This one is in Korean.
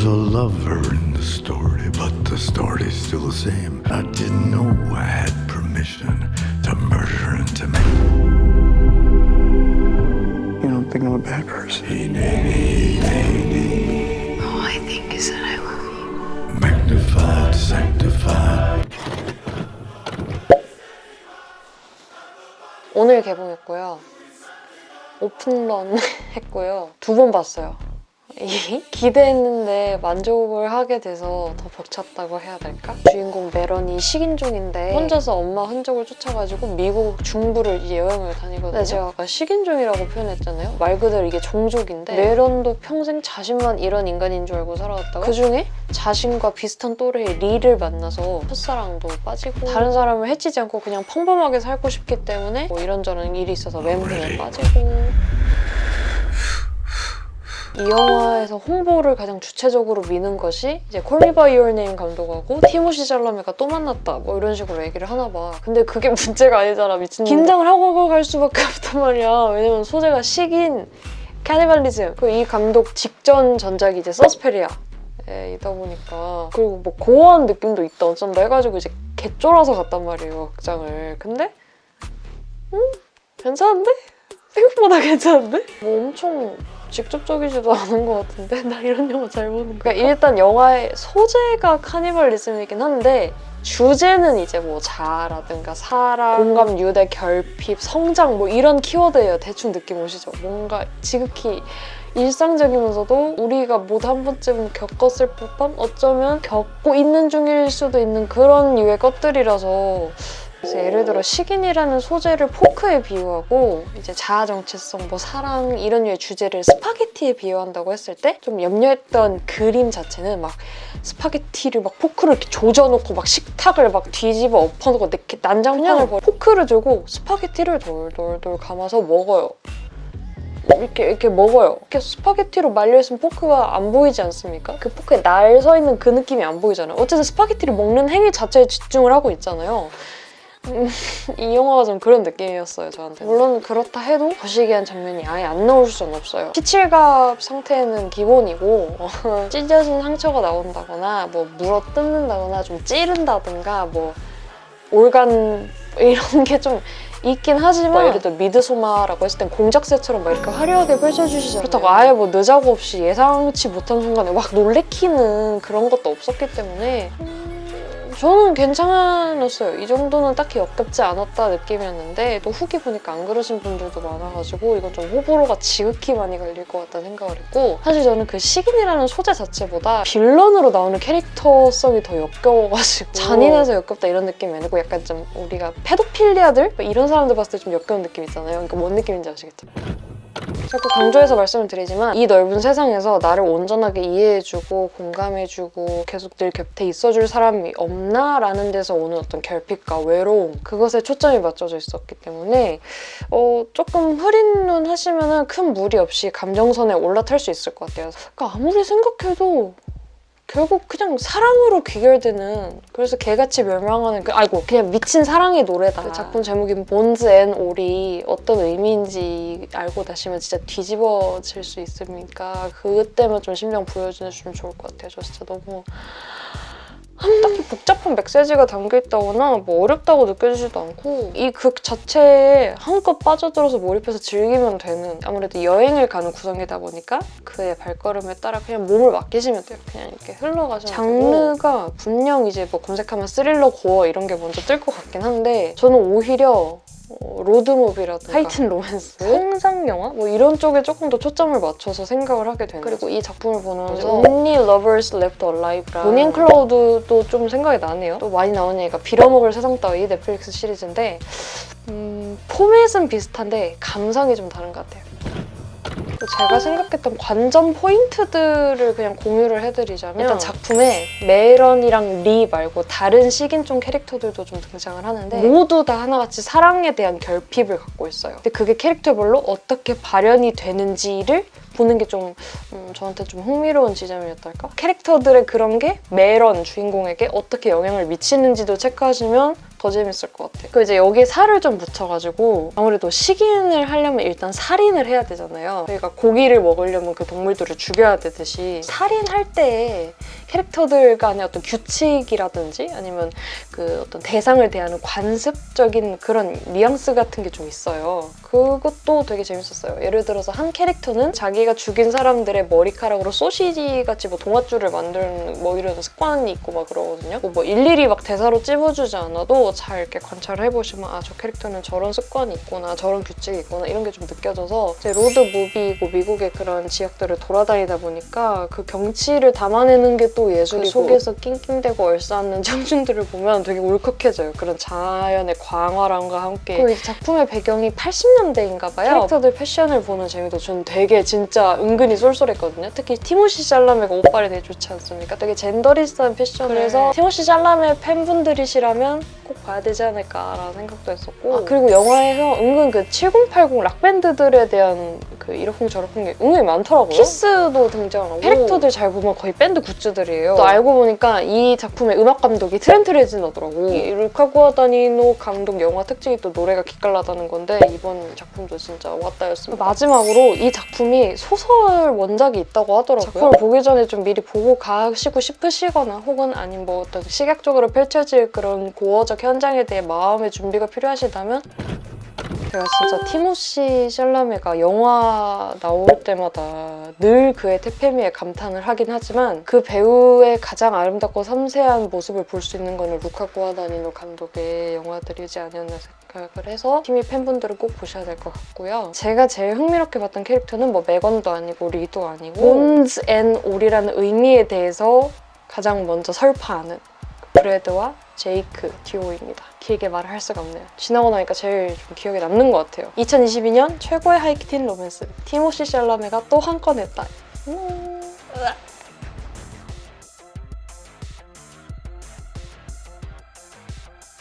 a lover in the story, but the story's still the same. I didn't know I had permission to murder and to make. You don't think I'm a bad person? All I think is that I love you. Magnified, sanctified. 오늘 개봉했고요. 오픈런 했고요. 2번 봤어요. 기대했는데 만족을 하게 돼서 더 벅찼다고 해야 될까? 주인공 메런이 식인종인데 혼자서 엄마 흔적을 쫓아가지고 미국 중부를 이제 여행을 다니거든요. 근데 제가 아까 식인종이라고 표현했잖아요. 말 그대로 이게 종족인데 메런도 평생 자신만 이런 인간인 줄 알고 살아왔다가 그중에 자신과 비슷한 또래의 리를 만나서 첫사랑도 빠지고 다른 사람을 해치지 않고 그냥 평범하게 살고 싶기 때문에 뭐 이런저런 일이 있어서 멘붕에 빠지고 이 영화에서 홍보를 가장 주체적으로 미는 것이 이제 Call Me By Your Name 감독하고 티모시 샬라메가 또 만났다 뭐 이런 식으로 얘기를 하나 봐. 근데 그게 문제가 아니잖아. 미친. 긴장을 하고 갈 수밖에 없단 말이야. 왜냐면 소재가 식인, 캐니발리즘. 그리고 이 감독 직전 전작이 이제 서스페리아이다 보니까 그리고 뭐 고어한 느낌도 있다 어쩐다 해가지고 이제 개쫄아서 갔단 말이에요 극장을. 근데 괜찮은데? 생각보다 괜찮은데? 뭐 엄청 직접적이지도 않은 것 같은데? 나 이런 영화 잘 보는 거야. 그러니까 일단 영화의 소재가 카니발리즘이긴 한데 주제는 이제 뭐 자아라든가 사랑, 공감, 유대, 결핍, 성장 뭐 이런 키워드예요. 대충 느낌 오시죠? 뭔가 지극히 일상적이면서도 우리가 모두 한 번쯤 겪었을 법한 어쩌면 겪고 있는 중일 수도 있는 그런 류의 것들이라서 그래서 예를 들어 식인이라는 소재를 포크에 비유하고 이제 자아 정체성, 뭐 사랑 이런 류의 주제를 스파게티에 비유한다고 했을 때 좀 염려했던 그림 자체는 막 스파게티를 막 포크를 이렇게 조져놓고 막 식탁을 막 뒤집어 엎어놓고 이렇게 난장판을 포크를 들고 스파게티를 돌돌돌 감아서 먹어요. 이렇게 먹어요. 이렇게 스파게티로 말려있으면 포크가 안 보이지 않습니까? 그 포크에 날 서 있는 그 느낌이 안 보이잖아요. 어쨌든 스파게티를 먹는 행위 자체에 집중을 하고 있잖아요. 이 영화가 좀 그런 느낌이었어요, 저한테. 물론 그렇다 해도 거시기한 장면이 아예 안 나올 수는 없어요. 피칠갑 상태는 기본이고 찢어진 상처가 나온다거나 뭐 물어 뜯는다거나 좀 찌른다든가 뭐 올간 이런 게 좀 있긴 하지만 예를 들어 미드소마라고 했을 땐 공작새처럼 막 이렇게 화려하게 펼쳐주시잖아요. 그렇다고 아예 뭐 느자고 없이 예상치 못한 순간에 막 놀래키는 그런 것도 없었기 때문에 저는 괜찮았어요. 이 정도는 딱히 역겹지 않았다 느낌이었는데 또 후기 보니까 안 그러신 분들도 많아가지고 이건 좀 호불호가 지극히 많이 갈릴 것 같다는 생각을 했고 사실 저는 그 식인이라는 소재 자체보다 빌런으로 나오는 캐릭터성이 더 역겨워가지고 잔인해서 역겹다 이런 느낌이 아니고 약간 좀 우리가 페도필리아들? 이런 사람들 봤을 때 좀 역겨운 느낌 있잖아요. 그러니까 뭔 느낌인지 아시겠죠? 자꾸 강조해서 말씀을 드리지만 이 넓은 세상에서 나를 온전하게 이해해주고 공감해주고 계속 늘 곁에 있어줄 사람이 없나라는 데서 오는 어떤 결핍과 외로움 그것에 초점이 맞춰져 있었기 때문에 조금 흐린 눈 하시면 큰 무리 없이 감정선에 올라탈 수 있을 것 같아요. 그러니까 아무리 생각해도 결국 그냥 사랑으로 귀결되는 그래서 개같이 멸망하는 그냥 미친 사랑의 노래다. 그 작품 제목이 본즈 앤 올이 어떤 의미인지 알고 나시면 진짜 뒤집어질 수 있으니까 그때만 좀 심장 부여주시면 좋을 것 같아요. 저 진짜 너무 딱히 복잡한 메시지가 담겨있다거나 뭐 어렵다고 느껴지지도 않고 이 극 자체에 한껏 빠져들어서 몰입해서 즐기면 되는 아무래도 여행을 가는 구성이다 보니까 그의 발걸음에 따라 그냥 몸을 맡기시면 돼요. 그냥 이렇게 흘러가시면 장르가 분명 이제 뭐 검색하면 스릴러, 고어 이런 게 먼저 뜰 것 같긴 한데 저는 오히려 로드무비라든가 하이틴 로맨스, 성장 영화 뭐 이런 쪽에 조금 더 초점을 맞춰서 생각을 하게 되는 그리고 이 작품을 보면서 Only Lovers Left Alive랑 보니 앤 클라우드도 좀 생각이 나네요. 또 많이 나오는 얘기가 빌어먹을 세상 따위 넷플릭스 시리즈인데 포맷은 비슷한데 감상이 좀 다른 것 같아요. 제가 생각했던 관전 포인트들을 그냥 공유를 해드리자면 일단 작품에 메런이랑 리 말고 다른 식인종 캐릭터들도 좀 등장을 하는데 모두 다 하나같이 사랑에 대한 결핍을 갖고 있어요. 근데 그게 캐릭터별로 어떻게 발현이 되는지를 보는 게 좀 저한테 좀 흥미로운 지점이었달까? 캐릭터들의 그런 게 메런 주인공에게 어떻게 영향을 미치는지도 체크하시면 더 더 재밌을 것 같아. 그 이제 여기에 살을 좀 묻혀가지고 아무래도 식인을 하려면 일단 살인을 해야 되잖아요. 저희가 고기를 먹으려면 그 동물들을 죽여야 되듯이 살인할 때 캐릭터들 간의 어떤 규칙이라든지 아니면 그 어떤 대상을 대하는 관습적인 그런 뉘앙스 같은 게 좀 있어요. 그것도 되게 재밌었어요. 예를 들어서 한 캐릭터는 자기가 죽인 사람들의 머리카락으로 소시지 같이 뭐 동아줄을 만드는 뭐 이런 습관이 있고 막 그러거든요. 뭐 일일이 막 대사로 찝어주지 않아도 잘 이렇게 관찰을 해보시면 아, 저 캐릭터는 저런 습관이 있구나, 저런 규칙이 있구나 이런 게 좀 느껴져서 이제 로드 무비이고 미국의 그런 지역들을 돌아다니다 보니까 그 경치를 담아내는 게 또 예술이고 그 속에서 낑낑대고 얼싸는 청춘들을 보면 되게 울컥해져요. 그런 자연의 광활함과 함께. 그리고 이 작품의 배경이 80년대인가 봐요. 캐릭터들 패션을 보는 재미도 저는 되게 진짜 은근히 쏠쏠했거든요. 특히 티모시 샬라메가 옷빨이 되게 좋지 않습니까? 되게 젠더리스한 패션을 해서 티모시 샬라메 팬분들이시라면 꼭 봐야 되지 않을까라는 생각도 했었고 그리고 영화에서 은근 그 7080 락밴드들에 대한 그 이러쿵저러쿵 게 은근히 많더라고요. 키스도 등장하고 캐릭터들 잘 보면 거의 밴드 굿즈들이에요. 또 알고 보니까 이 작품의 음악 감독이 트렌트 레지너더라고. 이 루카 구아다니노 감독 영화 특징이 또 노래가 기깔나다는 건데 이번 작품도 진짜 왔다였습니다. 마지막으로 이 작품이 소설 원작이 있다고 하더라고요. 작품을 보기 전에 좀 미리 보고 가시고 싶으시거나 혹은 아니면 뭐 어떤 시각적으로 펼쳐질 그런 고어적 현장에 대해 마음의 준비가 필요하시다면 제가 진짜 티모시 샬라메가 영화 나올 때마다 늘 그의 태페미에 감탄을 하긴 하지만 그 배우의 가장 아름답고 섬세한 모습을 볼 수 있는 거는 루카 구아다니노 감독의 영화들이지 않았나 생각을 해서 티미 팬분들은 꼭 보셔야 될 것 같고요. 제가 제일 흥미롭게 봤던 캐릭터는 뭐 메건도 아니고 리도 아니고 본즈 앤 올이라는 의미에 대해서 가장 먼저 설파하는 브래드와 제이크 듀오입니다. 길게 말을 할 수가 없네요. 지나고 나니까 제일 좀 기억에 남는 것 같아요. 2022년 최고의 하이틴 로맨스 티모시 샬라메가 또 한 건 했다.